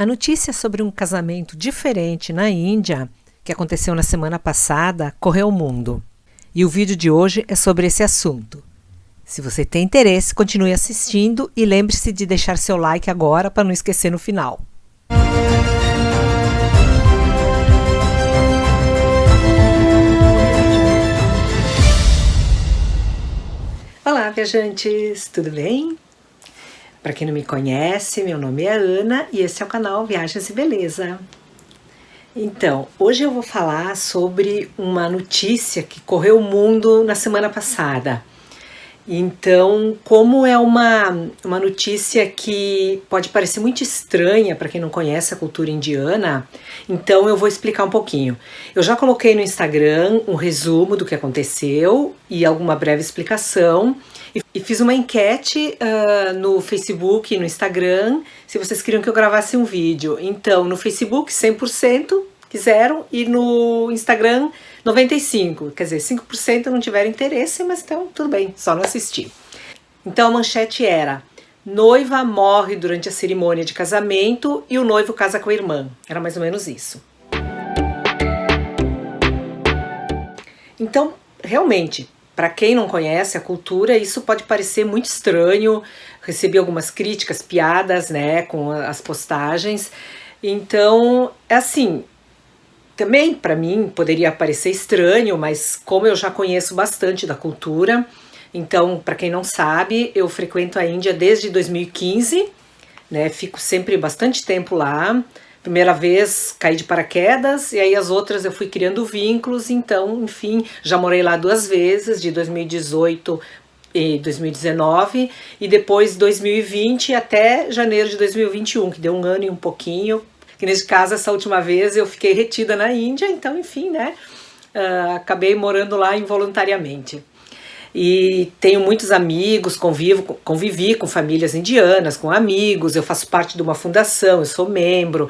A notícia sobre um casamento diferente na Índia, que aconteceu na semana passada, correu o mundo. E o vídeo de hoje é sobre esse assunto. Se você tem interesse, continue assistindo e lembre-se de deixar seu like agora para não esquecer no final. Olá, viajantes! Tudo bem? Para quem não me conhece, meu nome é Ana e esse é o canal Viagens e Beleza. Então, hoje eu vou falar sobre uma notícia que correu o mundo na semana passada. Então, como é uma notícia que pode parecer muito estranha para quem não conhece a cultura indiana, então eu vou explicar um pouquinho. Eu já coloquei no Instagram um resumo do que aconteceu e alguma breve explicação. E fiz uma enquete no Facebook e no Instagram, se vocês queriam que eu gravasse um vídeo. Então, no Facebook, 100% quiseram, e no Instagram, 95%. Quer dizer, 5% não tiveram interesse, mas então tudo bem, só não assistir. Então, a manchete era: noiva morre durante a cerimônia de casamento e o noivo casa com a irmã. Era mais ou menos isso. Então, realmente, para quem não conhece a cultura, isso pode parecer muito estranho. Recebi algumas críticas, piadas, né, com as postagens. Então, é assim, também para mim poderia parecer estranho, mas como eu já conheço bastante da cultura, então, para quem não sabe, eu frequento a Índia desde 2015, né, fico sempre bastante tempo lá. Primeira vez caí de paraquedas e aí as outras eu fui criando vínculos, então, enfim, já morei lá 2 vezes, de 2018 e 2019, e depois 2020 até janeiro de 2021, que deu 1 ano e um pouquinho, que nesse caso, essa última vez eu fiquei retida na Índia, então, enfim, né, acabei morando lá involuntariamente. E tenho muitos amigos, convivi com famílias indianas, com amigos, eu faço parte de uma fundação, eu sou membro.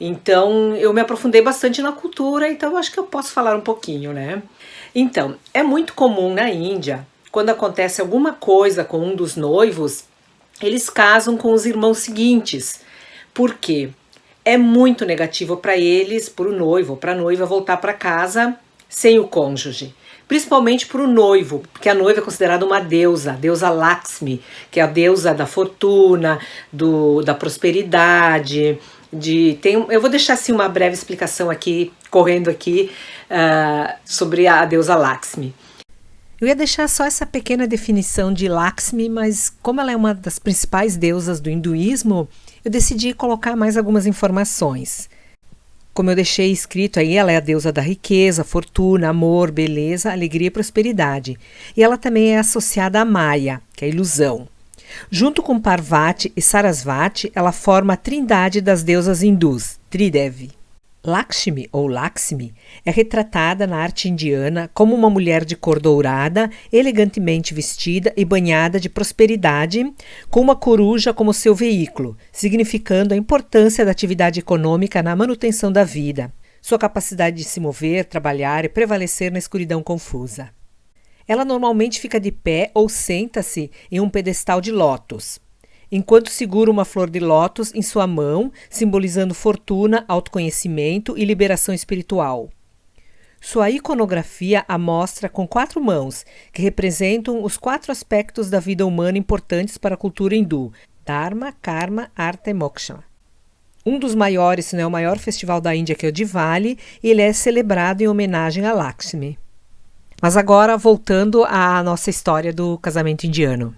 Então, eu me aprofundei bastante na cultura, então eu acho que eu posso falar um pouquinho, né? Então, é muito comum na Índia, quando acontece alguma coisa com um dos noivos, eles casam com os irmãos seguintes. Por quê? É muito negativo para eles, para o noivo ou para a noiva voltar para casa sem o cônjuge. Principalmente para o noivo, porque a noiva é considerada uma deusa, a deusa Lakshmi, que é a deusa da fortuna, da prosperidade. Eu vou deixar assim uma breve explicação aqui, correndo aqui, sobre a deusa Lakshmi. Eu ia deixar só essa pequena definição de Lakshmi, mas como ela é uma das principais deusas do hinduísmo, eu decidi colocar mais algumas informações. Como eu deixei escrito aí, ela é a deusa da riqueza, fortuna, amor, beleza, alegria e prosperidade. E ela também é associada à Maya, que é a ilusão. Junto com Parvati e Sarasvati, ela forma a trindade das deusas hindus, Tridevi. Lakshmi, ou Lakshmi, é retratada na arte indiana como uma mulher de cor dourada, elegantemente vestida e banhada de prosperidade, com uma coruja como seu veículo, significando a importância da atividade econômica na manutenção da vida, sua capacidade de se mover, trabalhar e prevalecer na escuridão confusa. Ela normalmente fica de pé ou senta-se em um pedestal de lótus, enquanto segura uma flor de lótus em sua mão, simbolizando fortuna, autoconhecimento e liberação espiritual. Sua iconografia a mostra com 4 mãos, que representam os 4 aspectos da vida humana importantes para a cultura hindu: Dharma, Karma, Artha e Moksha. Um dos maiores, se não é o maior festival da Índia, que é o Diwali, e ele é celebrado em homenagem a Lakshmi. Mas agora, voltando à nossa história do casamento indiano.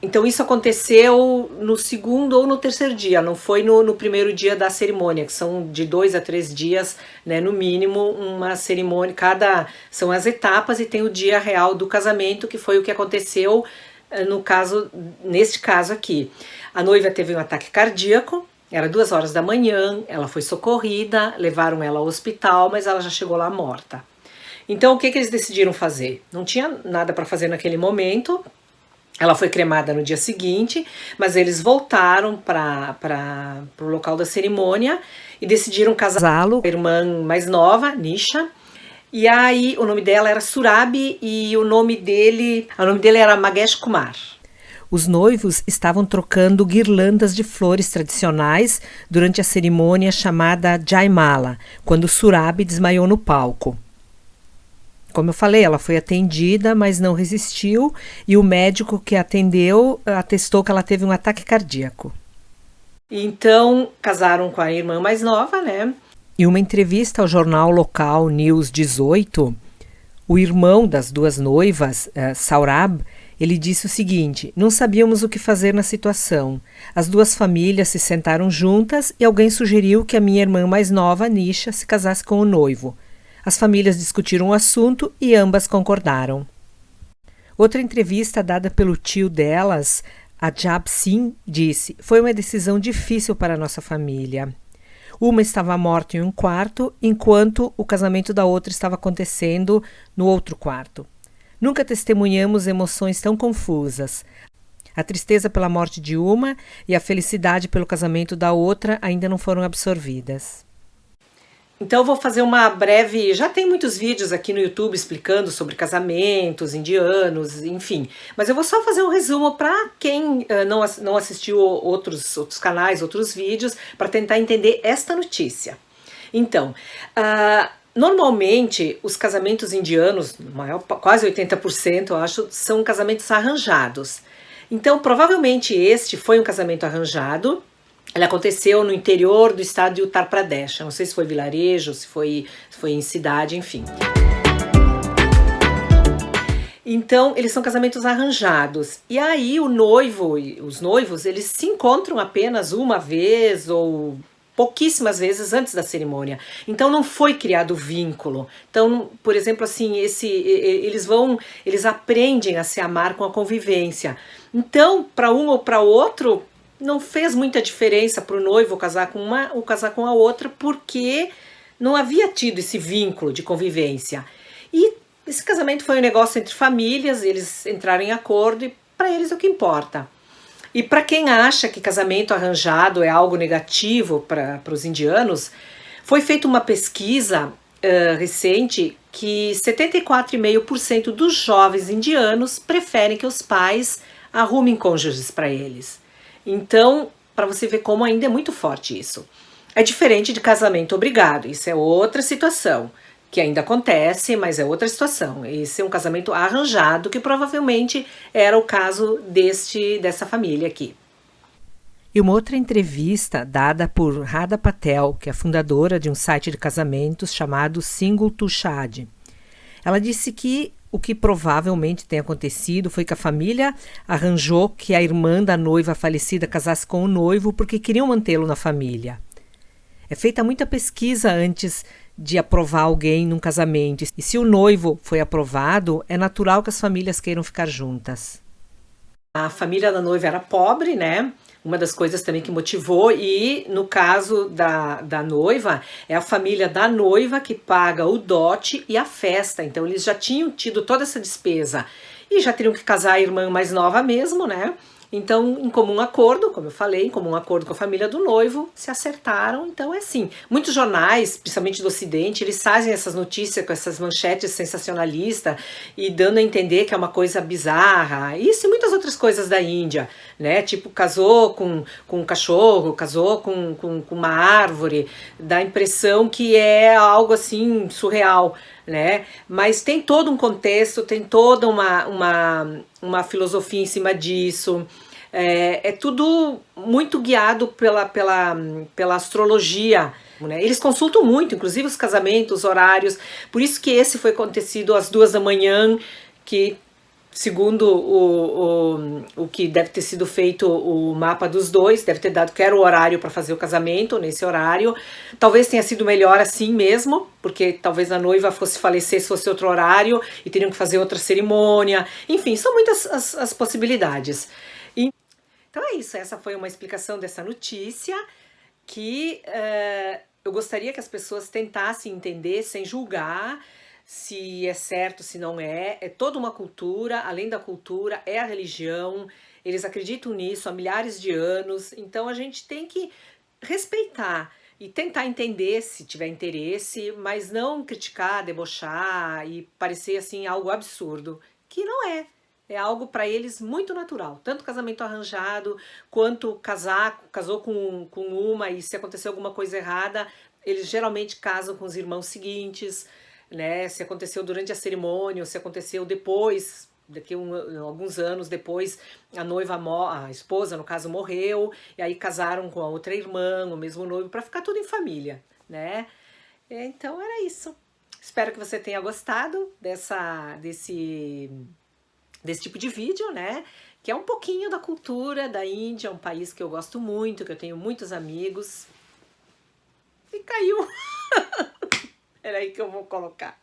Então isso aconteceu no segundo ou no terceiro dia, não foi no primeiro dia da cerimônia, que são de 2 a 3 dias, né, no mínimo, uma cerimônia, são as etapas, e tem o dia real do casamento, que foi o que aconteceu neste caso aqui. A noiva teve um ataque cardíaco, era 2 horas da manhã, ela foi socorrida, levaram ela ao hospital, mas ela já chegou lá morta. Então o que eles decidiram fazer? Não tinha nada para fazer naquele momento. Ela foi cremada no dia seguinte, mas eles voltaram para o local da cerimônia e decidiram casá-lo com a irmã mais nova, Nisha. E aí o nome dela era Surabi e o nome dele era Magesh Kumar. Os noivos estavam trocando guirlandas de flores tradicionais durante a cerimônia chamada Jaimala, quando Surabi desmaiou no palco. Como eu falei, ela foi atendida, mas não resistiu, e o médico que a atendeu atestou que ela teve um ataque cardíaco. Então, casaram com a irmã mais nova, né? Em uma entrevista ao jornal local News 18, o irmão das duas noivas, Saurabh, ele disse o seguinte: não sabíamos o que fazer na situação. As duas famílias se sentaram juntas e alguém sugeriu que a minha irmã mais nova, Nisha, se casasse com o noivo. As famílias discutiram o assunto e ambas concordaram. Outra entrevista dada pelo tio delas, Ajab Singh, disse: foi uma decisão difícil para a nossa família. Uma estava morta em um quarto, enquanto o casamento da outra estava acontecendo no outro quarto. Nunca testemunhamos emoções tão confusas. A tristeza pela morte de uma e a felicidade pelo casamento da outra ainda não foram absorvidas. Então eu vou fazer uma breve... Já tem muitos vídeos aqui no YouTube explicando sobre casamentos indianos, enfim. Mas eu vou só fazer um resumo para quem não assistiu outros canais, outros vídeos, para tentar entender esta notícia. Então, normalmente os casamentos indianos, quase 80% eu acho, são casamentos arranjados. Então provavelmente este foi um casamento arranjado. Ele aconteceu no interior do estado de Uttar Pradesh. Não sei se foi vilarejo, se foi em cidade, enfim. Então, eles são casamentos arranjados. E aí o noivo e os noivos, eles se encontram apenas uma vez ou pouquíssimas vezes antes da cerimônia. Então não foi criado vínculo. Então, por exemplo, assim, eles aprendem a se amar com a convivência. Então, para um ou para outro, não fez muita diferença para o noivo casar com uma ou casar com a outra, porque não havia tido esse vínculo de convivência. E esse casamento foi um negócio entre famílias, eles entraram em acordo e para eles é o que importa. E para quem acha que casamento arranjado é algo negativo para os indianos, foi feita uma pesquisa recente que 74,5% dos jovens indianos preferem que os pais arrumem cônjuges para eles. Então, para você ver como ainda é muito forte isso. É diferente de casamento obrigado, isso é outra situação, que ainda acontece, mas é outra situação. Esse é um casamento arranjado, que provavelmente era o caso dessa família aqui. E uma outra entrevista dada por Radha Patel, que é fundadora de um site de casamentos chamado Single to Shadi. Ela disse que o que provavelmente tem acontecido foi que a família arranjou que a irmã da noiva falecida casasse com o noivo porque queriam mantê-lo na família. É feita muita pesquisa antes de aprovar alguém num casamento. E se o noivo foi aprovado, é natural que as famílias queiram ficar juntas. A família da noiva era pobre, né? Uma das coisas também que motivou, e no caso da noiva, é a família da noiva que paga o dote e a festa. Então eles já tinham tido toda essa despesa e já teriam que casar a irmã mais nova mesmo, né? Então, em comum acordo, como eu falei, em comum acordo com a família do noivo, se acertaram. Então é assim, muitos jornais, principalmente do Ocidente, eles fazem essas notícias com essas manchetes sensacionalistas e dando a entender que é uma coisa bizarra. Isso e muitas outras coisas da Índia, né? Tipo, casou com um cachorro, casou com uma árvore, dá a impressão que é algo assim surreal, né? Mas tem todo um contexto, tem toda uma filosofia em cima disso. É tudo muito guiado pela astrologia, né? Eles consultam muito, inclusive os casamentos, os horários. Por isso que esse foi acontecido às 2 da manhã, que segundo o que deve ter sido feito, o mapa dos dois, deve ter dado que era o horário para fazer o casamento, nesse horário. Talvez tenha sido melhor assim mesmo, porque talvez a noiva fosse falecer se fosse outro horário e teriam que fazer outra cerimônia. Enfim, são muitas as possibilidades. Então é isso, essa foi uma explicação dessa notícia que eu gostaria que as pessoas tentassem entender sem julgar. se é certo, se não é. É toda uma cultura, além da cultura, é a religião. Eles acreditam nisso há milhares de anos, então a gente tem que respeitar e tentar entender se tiver interesse, mas não criticar, debochar e parecer assim algo absurdo, que não é. É algo para eles muito natural. Tanto casamento arranjado, quanto casou com uma e se acontecer alguma coisa errada, eles geralmente casam com os irmãos seguintes, né? Se aconteceu durante a cerimônia, ou se aconteceu depois, alguns anos depois, a esposa, no caso, morreu, e aí casaram com a outra irmã, o mesmo noivo, para ficar tudo em família, né? Então era isso. Espero que você tenha gostado desse tipo de vídeo, né? Que é um pouquinho da cultura da Índia, um país que eu gosto muito, que eu tenho muitos amigos. E caiu. Era aí que eu vou colocar.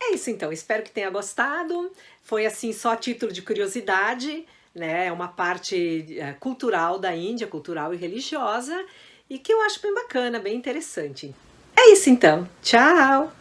É isso então, espero que tenha gostado. Foi assim só a título de curiosidade, né? É uma parte cultural da Índia, cultural e religiosa, e que eu acho bem bacana, bem interessante. É isso então. Tchau!